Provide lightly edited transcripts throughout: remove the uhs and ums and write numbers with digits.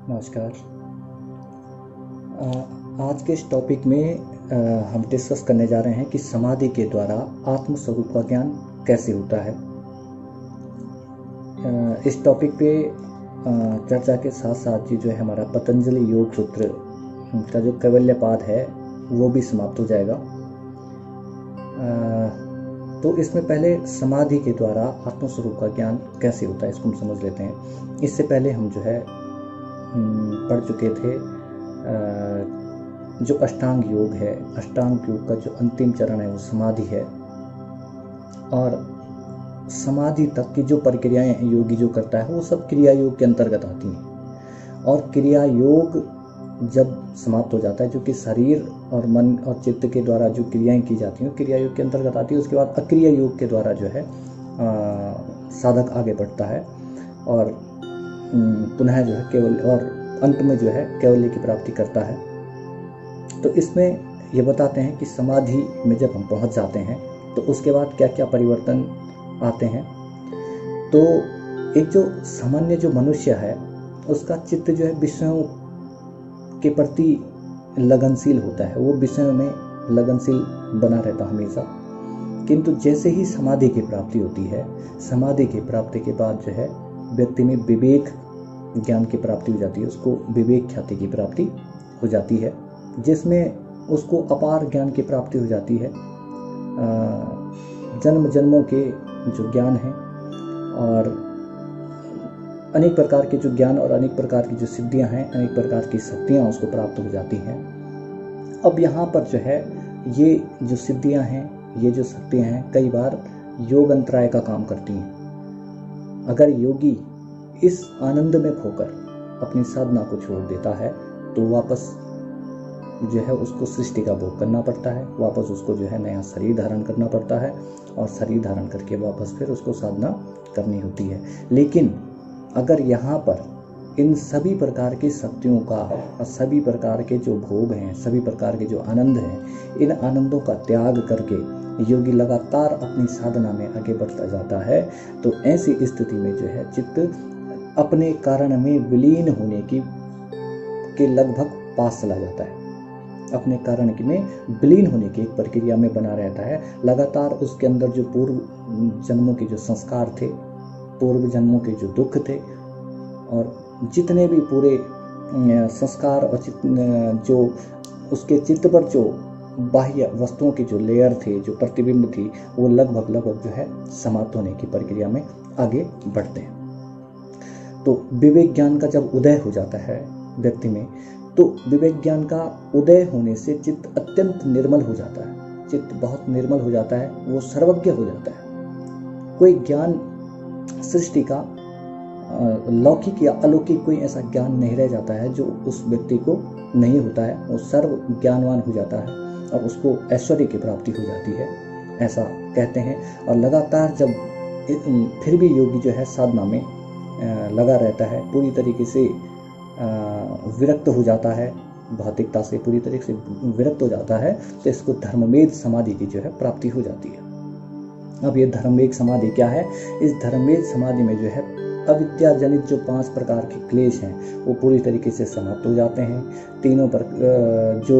नमस्कार। आज के इस टॉपिक में हम डिस्कस करने जा रहे हैं कि समाधि के द्वारा आत्म स्वरूप का ज्ञान कैसे होता है। इस टॉपिक पे चर्चा के साथ साथ ही जो है हमारा पतंजलि योग सूत्र का जो कैवल्यपाद है वो भी समाप्त हो जाएगा। तो इसमें पहले समाधि के द्वारा आत्म स्वरूप का ज्ञान कैसे होता है इसको हम समझ लेते हैं। इससे पहले हम जो है पढ़ चुके थे जो अष्टांग योग है। अष्टांग योग का जो अंतिम चरण है वो समाधि है, और समाधि तक की जो प्रक्रियाएं योगी जो करता है वो सब क्रिया योग के अंतर्गत आती हैं। और क्रिया योग जब समाप्त हो जाता है, जो कि शरीर और मन और चित्त के द्वारा जो क्रियाएं की जाती हैं क्रिया योग के अंतर्गत आती है, उसके बाद अक्रिया योग के द्वारा जो है साधक आगे बढ़ता है और पुनः जो है केवल और अंत में जो है कैवल्य की प्राप्ति करता है। तो इसमें ये बताते हैं कि समाधि में जब हम पहुंच जाते हैं तो उसके बाद क्या क्या परिवर्तन आते हैं। तो एक जो सामान्य जो मनुष्य है उसका चित्त जो है विषयों के प्रति लगनशील होता है, वो विषयों में लगनशील बना रहता हमेशा। किंतु जैसे ही समाधि की प्राप्ति होती है, समाधि की प्राप्ति के बाद जो है व्यक्ति में विवेक ज्ञान की प्राप्ति हो जाती है, उसको विवेक ख्याति की प्राप्ति हो जाती है, जिसमें उसको अपार ज्ञान की प्राप्ति हो जाती है। जन्म जन्मों के जो ज्ञान है और अनेक प्रकार के जो ज्ञान और अनेक प्रकार की जो सिद्धियां हैं, अनेक प्रकार की शक्तियां उसको प्राप्त हो जाती हैं। अब यहाँ पर जो है ये जो सिद्धियां हैं, ये जो शक्तियां हैं, कई बार योग अंतराय का काम करती हैं। अगर योगी इस आनंद में खोकर अपनी साधना को छोड़ देता है तो वापस जो है उसको सृष्टि का भोग करना पड़ता है, वापस उसको जो है नया शरीर धारण करना पड़ता है, और शरीर धारण करके वापस फिर उसको साधना करनी होती है। लेकिन अगर यहाँ पर इन सभी प्रकार की शक्तियों का और सभी प्रकार के जो भोग हैं, सभी प्रकार के जो आनंद हैं, इन आनंदों का त्याग करके योगी लगातार अपनी साधना में आगे बढ़ता जाता है, तो ऐसी स्थिति में जो है चित्त अपने कारण में विलीन होने के लगभग पास चला जाता है। अपने कारण में विलीन होने की एक प्रक्रिया में बना रहता है। लगातार उसके अंदर जो पूर्व जन्मों के जो संस्कार थे, पूर्व जन्मों के जो दुख थे, और जितने भी पूरे संस्कार और जो उसके चित्त पर जो बाह्य वस्तुओं के जो लेयर थे, जो प्रतिबिंब थी, वो लगभग जो है समाप्त होने की प्रक्रिया में आगे बढ़ते हैं। तो विवेक ज्ञान का जब उदय हो जाता है व्यक्ति में, तो विवेक ज्ञान का उदय होने से चित्त अत्यंत निर्मल हो जाता है। चित्त बहुत निर्मल हो जाता है, वो सर्वज्ञ हो जाता है। कोई ज्ञान सृष्टि का लौकिक या अलौकिक कोई ऐसा ज्ञान नहीं रह जाता है जो उस व्यक्ति को नहीं होता है। वो सर्व ज्ञानवान हो जाता है और उसको ऐश्वर्य की प्राप्ति हो जाती है, ऐसा कहते हैं। और लगातार जब फिर भी योगी जो है साधना में लगा रहता है, पूरी तरीके से विरक्त हो जाता है, भौतिकता से पूरी तरीके से विरक्त हो जाता है, तो इसको धर्मवेद समाधि की जो है प्राप्ति हो जाती है। अब ये धर्मवेद समाधि क्या है? इस धर्मवेद समाधि में जो है अविद्या जनित जो 5 प्रकार के क्लेश हैं वो पूरी तरीके से समाप्त हो जाते हैं। तीनों पर जो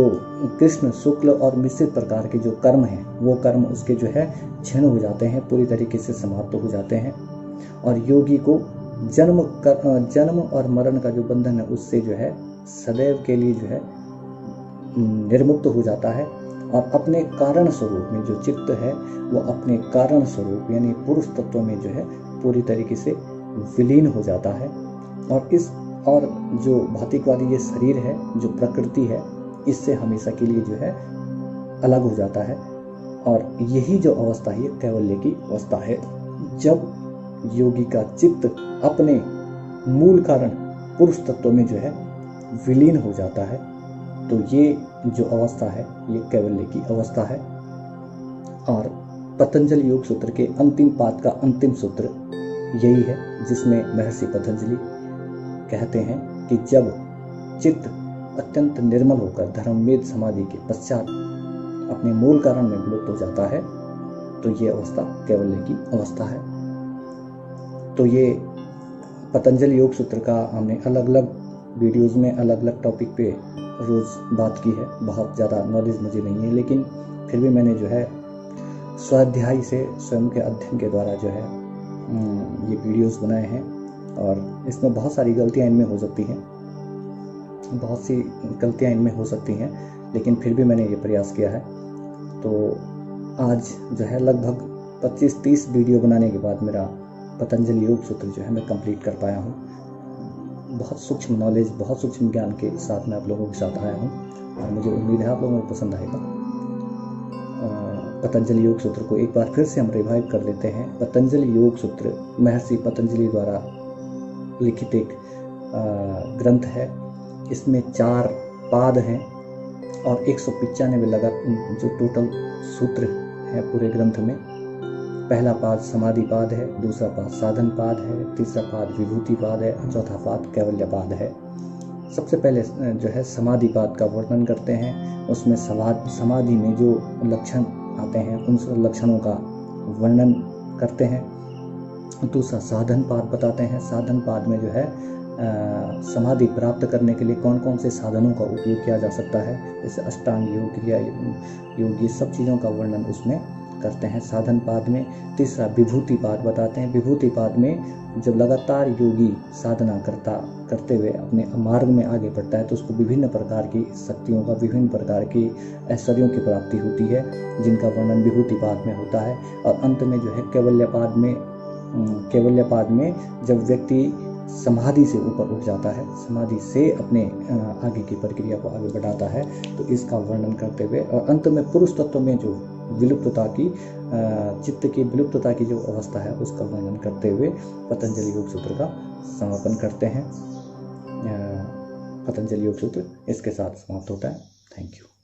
कृष्ण शुक्ल और मिश्रित प्रकार के जो कर्म हैं, वो कर्म उसके जो है क्षीण हो जाते हैं, पूरी तरीके से समाप्त हो जाते हैं। और योगी को जन्म और मरण का जो बंधन है उससे जो है सदैव के लिए जो है निर्मुक्त हो जाता है, और अपने कारण स्वरूप में जो चित्त है वो अपने कारण स्वरूप यानी पुरुष तत्व में जो है पूरी तरीके से विलीन हो जाता है। और जो भौतिकवादी ये शरीर है, जो प्रकृति है, इससे हमेशा के लिए जो है अलग हो जाता है। और यही जो अवस्था है ये कैवल्य की अवस्था है, जब योगी का चित्त अपने मूल कारण पुरुष तत्व में जो है विलीन हो जाता है। तो ये जो अवस्था है ये कैवल्य की अवस्था है। और पतंजलि योग सूत्र के अंतिम पाद का अंतिम सूत्र यही है, जिसमें महर्षि पतंजलि कहते हैं कि जब चित्त अत्यंत निर्मल होकर धर्मवेद समाधि के पश्चात अपने मूल कारण में विलुप्त हो जाता है, तो ये अवस्था कैवल्य की अवस्था है। तो ये पतंजलि योग सूत्र का हमने अलग अलग वीडियोज़ में अलग अलग टॉपिक पे रोज़ बात की है। बहुत ज़्यादा नॉलेज मुझे नहीं है, लेकिन फिर भी मैंने जो है स्वाध्याय से, स्वयं के अध्ययन के द्वारा जो है ये वीडियोज़ बनाए हैं। और इसमें बहुत सारी गलतियाँ इनमें हो सकती हैं, बहुत सी गलतियाँ इनमें हो सकती हैं, लेकिन फिर भी मैंने ये प्रयास किया है। तो आज जो है लगभग 25-30 वीडियो बनाने के बाद मेरा पतंजलि योग सूत्र जो है मैं कंप्लीट कर पाया हूँ। बहुत सूक्ष्म नॉलेज, बहुत सूक्ष्म ज्ञान के साथ मैं आप लोगों के साथ आया हूँ और मुझे उम्मीद है आप लोगों को पसंद आएगा। पतंजलि योग सूत्र को एक बार फिर से हम रिवाइव कर लेते हैं। पतंजलि योग सूत्र महर्षि पतंजलि द्वारा लिखित एक ग्रंथ है। इसमें 4 पाद हैं और 195 लगा जो टोटल सूत्र है पूरे ग्रंथ में। पहला पाद समाधि पाद है, दूसरा पाद साधन पाद है, तीसरा पाद विभूति पाद है और चौथा पाद कैवल्य पाद है। सबसे पहले जो है समाधि पाद का वर्णन करते हैं। उसमें समाधि में जो लक्षण आते हैं उन सब लक्षणों का वर्णन करते हैं। दूसरा साधन पाद बताते हैं। साधन पाद में जो है समाधि प्राप्त करने के लिए कौन कौन से साधनों का उपयोग किया जा सकता है, जैसे अष्टांग योग, क्रिया योग, ये सब चीज़ों का वर्णन उसमें करते हैं साधन पाद में। तीसरा विभूति पाद बताते हैं। विभूति पाद में जब लगातार योगी साधना करते हुए अपने मार्ग में आगे बढ़ता है तो उसको विभिन्न प्रकार की शक्तियों का, विभिन्न प्रकार की ऐश्वर्यों की प्राप्ति होती है, जिनका वर्णन विभूति पाद में होता है। और अंत में जो है कैवल्य पाद में जब व्यक्ति समाधि से ऊपर उठ जाता है, समाधि से अपने आगे की प्रक्रिया को आगे बढ़ाता है, तो इसका वर्णन करते हुए और अंत में पुरुष तत्व में जो विलुप्तता की, चित्त की विलुप्तता की जो अवस्था है उसका वर्णन करते हुए पतंजलि योग सूत्र का समापन करते हैं। पतंजलि योग सूत्र इसके साथ समाप्त होता है। Thank you.